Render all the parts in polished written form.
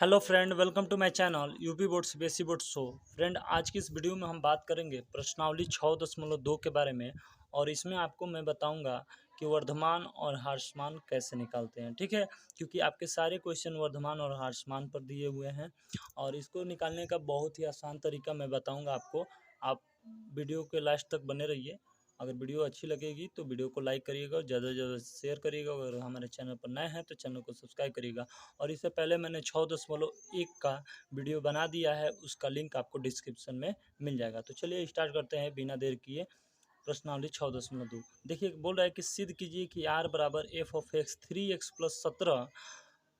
Hello friend, welcome to my channel UP boards basic board show. Friend, आज की इस video में हम बात करेंगे प्रश्नावली 6.2 के बारे में। और इसमें आपको मैं बताऊंगा कि वर्धमान और ह्रासमान कैसे निकालते हैं। ठीक है, क्योंकि आपके सारे क्वेश्चन वर्धमान और ह्रासमान पर दिए हुए हैं और इसको निकालने का बहुत ही आसान तरीका मैं बताऊँगा आपको। आप वीडियो के लास्ट तक बने रहिए। अगर वीडियो अच्छी लगेगी तो वीडियो को लाइक करिएगा और ज़्यादा से ज़्यादा शेयर करिएगा। अगर हमारे चैनल पर नए हैं तो चैनल को सब्सक्राइब करिएगा। और इससे पहले मैंने 6.1 का वीडियो बना दिया है, उसका लिंक आपको डिस्क्रिप्शन में मिल जाएगा। तो चलिए स्टार्ट करते हैं बिना देर किए। प्रश्नावली 6.2 देखिए, बोल रहा है कि सिद्ध कीजिए कि r बराबर एफ ऑफ एक्स 3x+17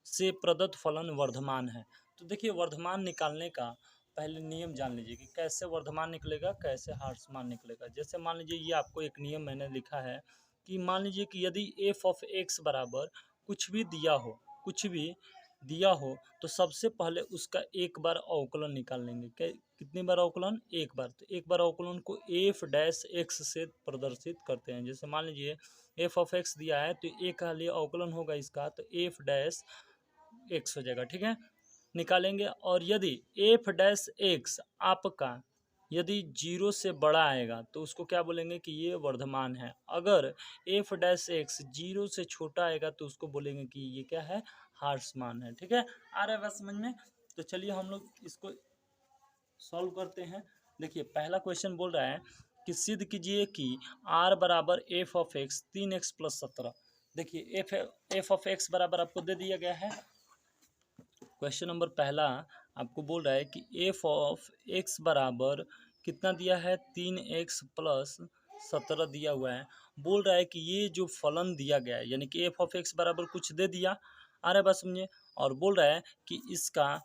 से प्रदत्त फलन वर्धमान है। तो देखिए, वर्धमान निकालने का पहले नियम जान लीजिए कि कैसे वर्धमान निकलेगा, कैसे ह्रासमान निकलेगा। जैसे मान लीजिए, ये आपको एक नियम मैंने लिखा है कि मान लीजिए कि यदि एफ ऑफ एक्स बराबर कुछ भी दिया हो, कुछ भी दिया हो, तो सबसे पहले उसका एक बार अवकलन निकाल लेंगे। कितनी बार अवकलन? एक बार। तो एक बार अवकलन को एफ डैश एक्स से प्रदर्शित करते हैं। जैसे मान लीजिए एफ ऑफ एक्स दिया है तो एक का लिए अवकलन होगा इसका, तो एफ डैश एक्स हो जाएगा। ठीक है, निकालेंगे। और यदि एफ डैश एक्स आपका यदि जीरो से बड़ा आएगा तो उसको क्या बोलेंगे कि ये वर्धमान है। अगर एफ डैश एक्स जीरो से छोटा आएगा तो उसको बोलेंगे कि ये क्या है, ह्रासमान है। ठीक है, आ रहा है बात समझ में? तो चलिए हम लोग इसको सॉल्व करते हैं। देखिए, पहला क्वेश्चन बोल रहा है कि सिद्ध कीजिए कि r बराबर एफ ऑफ एक्स 3x+17। देखिए, एफ ऑफ एक्स बराबर आपको दे दिया गया है। क्वेश्चन नंबर पहला आपको बोल रहा है कि एफ ऑफ एक्स बराबर कितना दिया है, 3x+17 दिया हुआ है। बोल रहा है कि ये जो फलन दिया गया है, यानी कि एफ ऑफ एक्स बराबर कुछ दे दिया, आ रहा है बात समझिए। और बोल रहा है कि इसका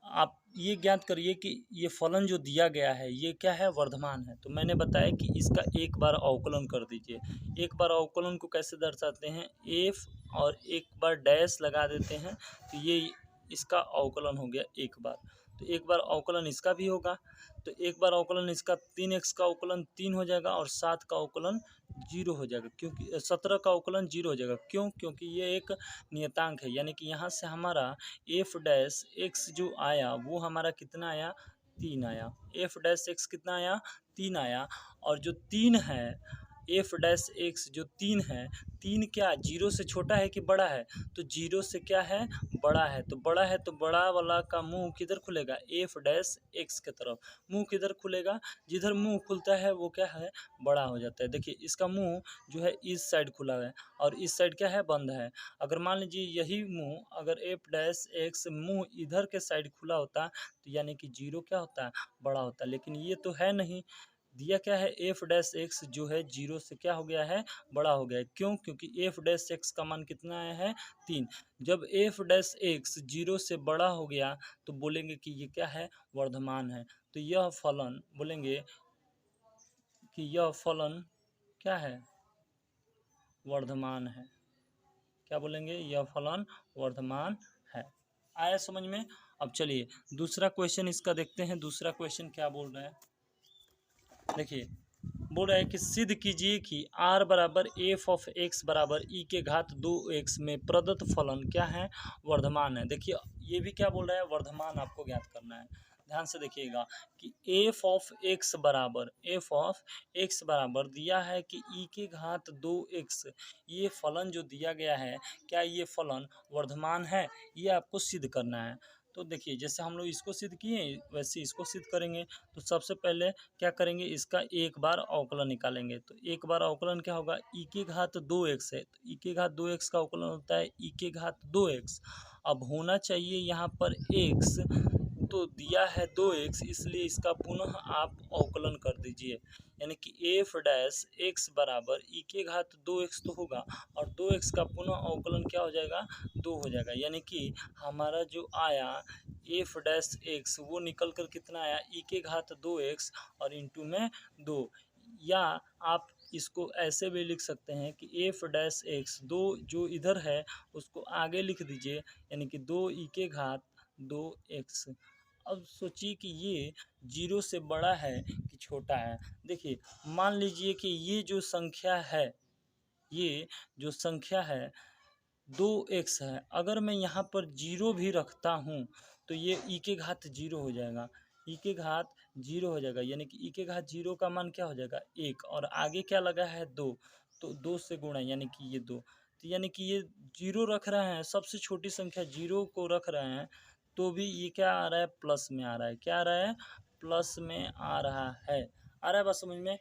आप ये ज्ञात करिए कि ये फलन जो दिया गया है ये क्या है, वर्धमान है। तो मैंने बताया कि इसका एक बार अवकलन कर दीजिए। एक बार अवकलन को कैसे दर्शाते हैं, एफ और एक बार डैश लगा देते हैं, तो ये इसका अवकलन हो गया एक बार। तो एक बार अवकलन इसका भी होगा, तो एक बार अवकलन इसका 3x का अवकलन 3 हो जाएगा और 7 का अवकलन 0 हो जाएगा, क्योंकि 17 का अवकलन 0 हो जाएगा। क्यों? क्योंकि ये एक नियतांक है, यानी कि यहाँ से हमारा एफ डैश एक्स जो आया वो हमारा कितना आया, 3 आया। एफ डैश एक्स कितना आया, 3 आया। और जो 3 है, एफ डैश एक्स जो 3 है, 3 क्या जीरो से छोटा है कि बड़ा है? तो जीरो से क्या है, बड़ा है। तो बड़ा है तो बड़ा वाला का मुंह किधर खुलेगा, एफ डैश एक्स की तरफ। मुंह किधर खुलेगा? जिधर मुंह खुलता है वो क्या है, बड़ा हो जाता है। देखिए, इसका मुंह जो है इस साइड खुला है और इस साइड क्या है, बंद है। अगर मान लीजिए यही मुंह, अगर एफ डैश एक्स मुंह इधर के साइड खुला होता तो यानी कि जीरो क्या होता है, बड़ा होता। लेकिन ये तो है नहीं, दिया क्या है, एफ डैश एक्स जो है जीरो से क्या हो गया है, बड़ा हो गया है। क्यों? क्योंकि एफ डैश एक्स का मान कितना आया है, 3। जब एफ डैश एक्स जीरो से बड़ा हो गया तो बोलेंगे कि ये क्या है, वर्धमान है। तो यह फलन बोलेंगे कि यह फलन क्या है, वर्धमान है। क्या बोलेंगे, यह फलन वर्धमान है। आया समझ में? अब चलिए दूसरा क्वेश्चन इसका देखते हैं। दूसरा क्वेश्चन क्या बोल रहा है, देखिए, बोल रहा है कि सिद्ध कीजिए कि r बराबर एफ ऑफ एक्स बराबर ई के घात 2x में प्रदत्त फलन क्या है, वर्धमान है। देखिए, ये भी क्या बोल रहा है, वर्धमान आपको ज्ञात करना है। ध्यान से देखिएगा कि एफ ऑफ एक्स बराबर दिया है कि ई के घात 2x, ये फलन जो दिया गया है, क्या ये फलन वर्धमान है, ये आपको सिद्ध करना है। तो देखिए, जैसे हम लोग इसको सिद्ध किए वैसे इसको सिद्ध करेंगे। तो सबसे पहले क्या करेंगे, इसका एक बार अवकलन निकालेंगे। तो एक बार अवकलन क्या होगा, ई के घात 2x है, तो ई के घात 2x का अवकलन होता है ई के घात 2x। अब होना चाहिए यहाँ पर x, तो दिया है 2x, इसलिए इसका पुनः आप अवकलन कर दीजिए। यानी कि एफ डैश एक्स बराबर ई के घात 2x तो होगा, और 2x का पुनः अवकलन क्या हो जाएगा, 2 हो जाएगा। यानी कि हमारा जो आया एफ डैश एक्स वो निकल कर कितना आया, ई के घात 2x और इंटू में 2। या आप इसको ऐसे भी लिख सकते हैं कि एफ डैश एक्स, दो जो इधर है उसको आगे लिख दीजिए, यानी कि 2 ई के घात 2x। अब सोचिए कि ये जीरो से बड़ा है कि छोटा है। देखिए, मान लीजिए कि ये जो संख्या है, ये जो संख्या है 2x है, अगर मैं यहाँ पर जीरो भी रखता हूँ तो ये ई के घात जीरो हो जाएगा, ई के घात जीरो हो जाएगा, यानी कि ई के घात जीरो का मान क्या हो जाएगा 1, और आगे क्या लगा है 2, तो 2 से गुणा यानी कि ये 2, तो यानी कि ये जीरो रख रहे हैं, सबसे छोटी संख्या जीरो को रख रहे हैं, तो भी ये क्या आ रहा है प्लस में आ रहा है, क्या आ रहा है प्लस में आ रहा है। आ रहा है बात समझ में,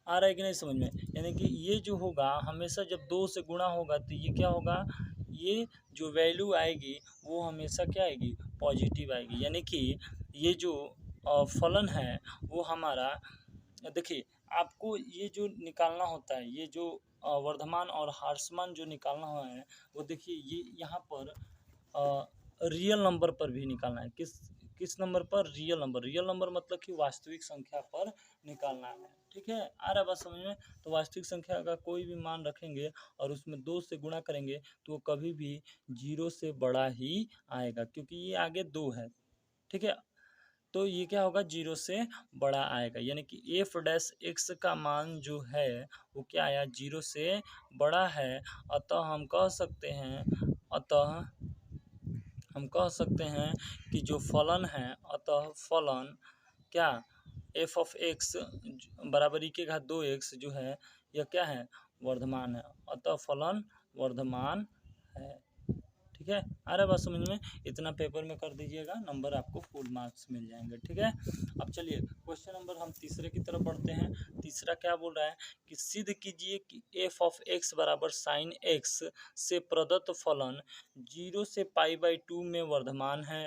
आ रहा है कि नहीं समझ में, यानी कि ये जो होगा हमेशा जब 2 से गुणा होगा तो ये क्या होगा, ये जो वैल्यू आएगी वो हमेशा क्या आएगी पॉजिटिव आएगी, यानी कि ये जो फलन है वो हमारा, देखिए आपको ये जो निकालना होता है, ये जो वर्धमान और ह्रासमान जो निकालना है वो देखिए ये यहाँ पर रियल नंबर पर भी निकालना है, किस नंबर पर, रियल नंबर मतलब कि वास्तविक संख्या पर निकालना है, ठीक है। आ रहा है बात समझ में, तो वास्तविक संख्या का कोई भी मान रखेंगे और उसमें 2 से गुणा करेंगे तो वो कभी भी 0 से बड़ा ही आएगा, क्योंकि ये आगे 2 है, ठीक है, तो ये क्या होगा 0 से बड़ा आएगा, यानी कि एफ डैश एक्स का मान जो है वो क्या आया 0 से बड़ा है। अतः हम कह सकते हैं, अतः हम कह सकते हैं कि जो फलन है, अतः फलन क्या एफ ऑफ एक्स बराबर ई के घात 2x जो है यह क्या है वर्धमान है, अतः फलन वर्धमान है, ठीक है। आ रहा है बात समझ में, इतना पेपर में कर दीजिएगा, नंबर आपको फुल मार्क्स मिल जाएंगे, ठीक है। अब चलिए क्वेश्चन नंबर हम तीसरे की तरफ बढ़ते हैं। तीसरा क्या बोल रहा है कि सिद्ध कीजिए कि एफ ऑफ एक्स बराबर साइन एक्स से प्रदत्त फलन 0 से π/2 में वर्धमान है,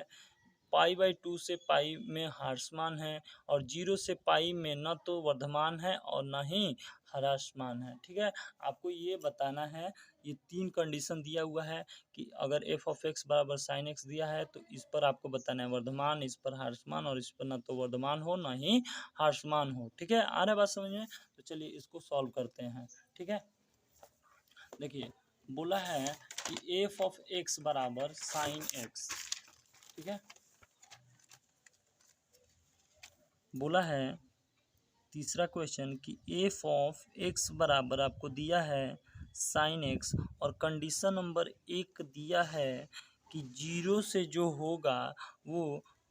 π/2 से पाई में ह्रासमान है, और 0 से पाई में न तो वर्धमान है और न ही ह्रासमान है, ठीक है। आपको ये बताना है, ये 3 कंडीशन दिया हुआ है कि अगर एफ ऑफ एक्स बराबर साइन एक्स दिया है तो इस पर आपको बताना है वर्धमान, इस पर ह्रासमान, और इस पर न तो वर्धमान हो न ही ह्रासमान हो, ठीक है। आ रहा है बात समझ में, तो चलिए इसको सॉल्व करते हैं, ठीक है। देखिए बोला है कि एफ ऑफ एक्स बराबर साइन एक्स, ठीक है, बोला है तीसरा क्वेश्चन कि एफ ऑफ एक्स बराबर आपको दिया है साइन एक्स, और कंडीशन नंबर 1 दिया है कि 0 से जो होगा वो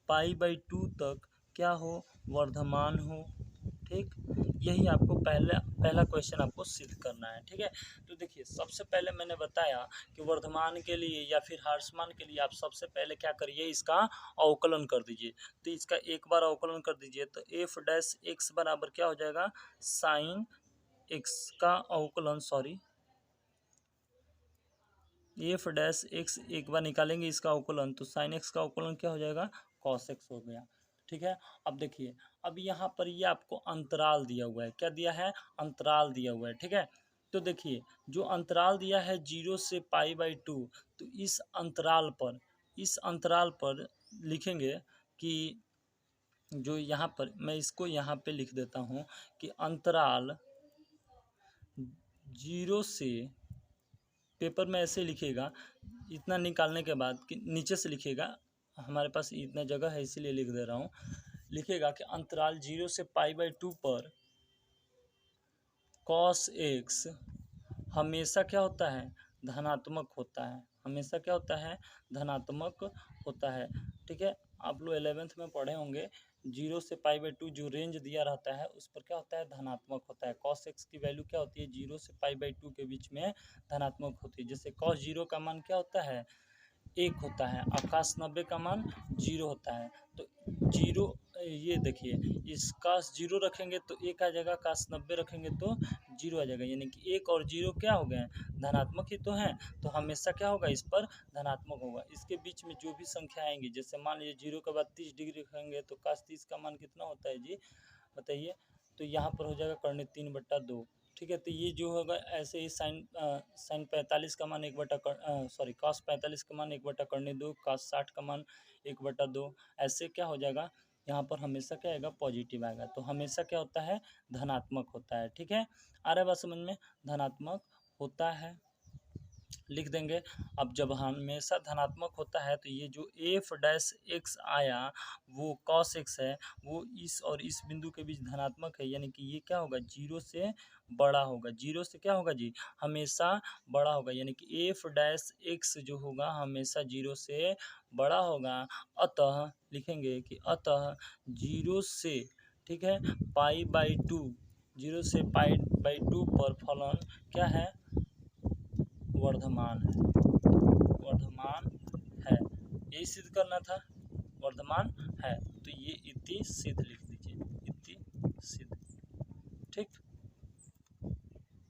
π/2 तक क्या हो वर्धमान हो, ठीक। यही आपको पहला क्वेश्चन आपको सिद्ध करना है, ठीक है। तो देखिए सबसे पहले मैंने बताया कि वर्धमान के लिए या फिर ह्रासमान के लिए आप सबसे पहले क्या करिए, इसका अवकलन कर दीजिए, तो इसका एक बार अवकलन कर दीजिए तो एफ डैश एक्स बराबर क्या हो जाएगा साइन एक्स का अवकलन, सॉरी एफ डैश एक्स एक बार निकालेंगे इसका अवकलन तो साइन एक्स का अवकलन क्या हो जाएगा कॉस एक्स हो गया, ठीक है। अब देखिए अब यहाँ पर ये आपको अंतराल दिया हुआ है, क्या दिया है अंतराल दिया हुआ है, ठीक है। तो देखिए जो अंतराल दिया है 0 से π/2, तो इस अंतराल पर लिखेंगे कि जो यहाँ पर मैं इसको यहाँ पे लिख देता हूँ कि अंतराल 0 से, पेपर में ऐसे लिखिएगा, इतना निकालने के बाद कि नीचे से लिखिएगा, हमारे पास इतना जगह है इसीलिए लिख दे रहा हूँ, लिखिएगा कि अंतराल 0 से π/2 पर कॉस एक्स हमेशा क्या होता है धनात्मक होता है, हमेशा क्या होता है धनात्मक होता है, ठीक है। आप लोग 11th में पढ़े होंगे 0 से π/2 जो रेंज दिया रहता है उस पर क्या होता है धनात्मक होता है, कॉस एक्स की वैल्यू क्या होती है 0 से π/2 के बीच में धनात्मक होती है, जैसे कॉस 0 का मान क्या होता है 1 होता है और cos 90 का मान 0 होता है, तो 0 ये देखिए इस cos 0 रखेंगे तो 1 आ जाएगा, cos 90 रखेंगे तो 0 आ जाएगा, यानी कि 1 और 0 क्या हो गए धनात्मक ही तो हैं, तो हमेशा क्या होगा इस पर धनात्मक होगा। इसके बीच में जो भी संख्या आएंगी, जैसे मान लीजिए 0 के बाद 30 डिग्री रखेंगे तो cos 30 का मान कितना होता है जी बताइए, तो यहाँ पर हो जाएगा करनी 3/2, ठीक है। तो ये जो होगा ऐसे ही साइन 45 का मान 1/, सॉरी cos 45 का मान 1/2, cos 60 का मान 1/2, ऐसे क्या हो जाएगा यहाँ पर हमेशा क्या आएगा पॉजिटिव आएगा, तो हमेशा क्या होता है धनात्मक होता है, ठीक है। आ रहा है बात समझ में, धनात्मक होता है। लिख देंगे। अब जब हमेशा धनात्मक होता है तो ये जो एफ डैश एक्स आया वो कॉस एक्स है, वो इस और इस बिंदु के बीच धनात्मक है, यानी कि ये क्या होगा, जीरो से बड़ा होगा। जीरो से क्या होगा जी, हमेशा बड़ा होगा, यानी कि एफ डैश एक्स जो होगा हमेशा जीरो से बड़ा होगा। अतः लिखेंगे कि अतः जीरो से, ठीक है, पाई बाई टू, जीरो से पाई बाई टू पर फलन क्या है, वर्धमान है, वर्धमान है, यही सिद्ध करना था, वर्धमान है। तो ये इति सिद्ध लिख दीजिए, इति सिद्ध, ठीक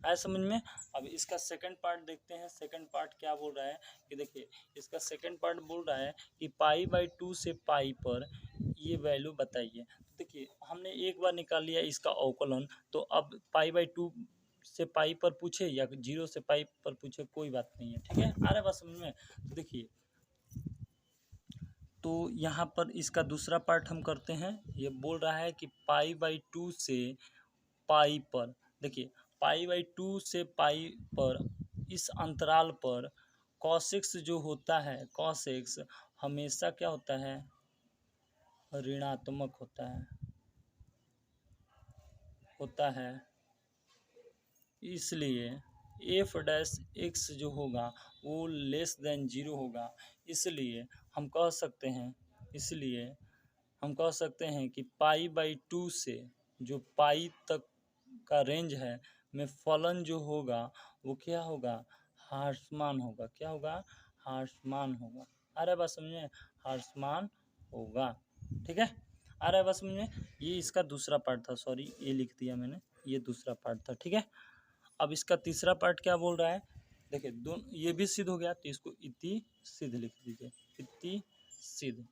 है समझ में। अब इसका सेकंड पार्ट देखते हैं। सेकंड पार्ट क्या बोल रहा है कि देखिए, इसका सेकंड पार्ट बोल रहा है कि पाई बाई टू से पाई पर ये वैल्यू बताइए। देखिए हमने एक बार निकाल लिया इसका अवकलन, तो अब पाई बाई टू से पाई पर पूछे या जीरो से पाई पर पूछे कोई बात नहीं है, ठीक है, आ रहा है बात समझ में। तो देखिए, तो यहाँ पर इसका दूसरा पार्ट हम करते हैं। ये बोल रहा है कि पाई बाई टू से पाई पर, देखिए पाई बाई टू से पाई पर इस अंतराल पर कॉस एक्स जो होता है, कॉस एक्स हमेशा क्या होता है, ऋणात्मक होता है। इसलिए एफ डैश एक्स जो होगा वो लेस देन जीरो होगा। इसलिए हम कह सकते हैं, इसलिए हम कह सकते हैं कि पाई बाई टू से जो पाई तक का रेंज है में फलन जो होगा वो क्या होगा, ह्रासमान होगा। क्या होगा, ह्रासमान होगा। आ रहा है बात समझ में, ह्रासमान होगा, ठीक है, आ रहा है बात समझ में। ये इसका दूसरा पार्ट था, सॉरी ये लिख दिया मैंने, ये दूसरा पार्ट था, ठीक है। अब इसका तीसरा पार्ट क्या बोल रहा है, देखिए दोनों ये भी सिद्ध हो गया, तो इसको इति सिद्ध लिख दीजिए, इति सिद्ध,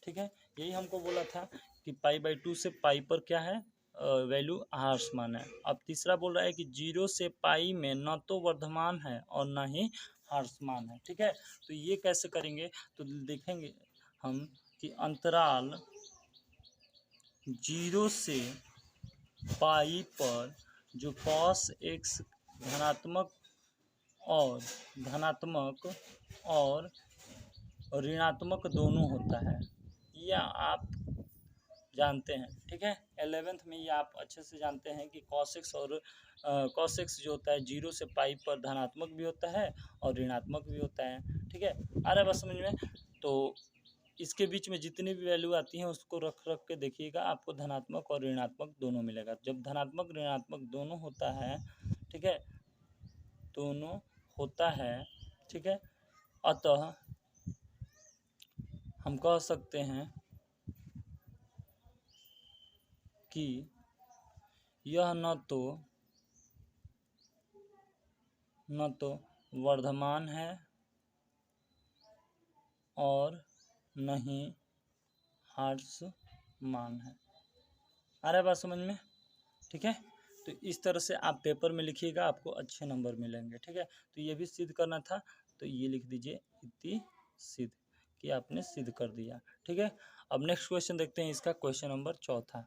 ठीक है। यही हमको बोला था कि पाई बाई टू से पाई पर क्या है, वैल्यू ह्रासमान है। अब तीसरा बोल रहा है कि जीरो से पाई में न तो वर्धमान है और न ही ह्रासमान है, ठीक है। तो ये कैसे करेंगे, तो देखेंगे हम कि अंतराल जीरो से पाई पर जो कॉस एक्स धनात्मक और ऋणात्मक दोनों होता है, यह आप जानते हैं, ठीक है। 11th में ये आप अच्छे से जानते हैं कि कॉस एक्स जो होता है जीरो से पाई पर धनात्मक भी होता है और ऋणात्मक भी होता है, ठीक है, आ रहा है बात समझ में। तो इसके बीच में जितनी भी वैल्यू आती हैं उसको रख के देखिएगा, आपको धनात्मक और ऋणात्मक दोनों मिलेगा। जब धनात्मक ऋणात्मक दोनों होता है, ठीक है, दोनों होता है, ठीक है, अतः हम कह सकते हैं कि यह न तो वर्धमान है और न ही ह्रासमान है। आ रहा है बात समझ में, ठीक है। तो इस तरह से आप पेपर में लिखिएगा, आपको अच्छे नंबर मिलेंगे, ठीक है। तो ये भी सिद्ध करना था, तो ये लिख दीजिए इति सिद्ध, कि आपने सिद्ध कर दिया, ठीक है। अब नेक्स्ट क्वेश्चन देखते हैं, इसका क्वेश्चन नंबर चौथा।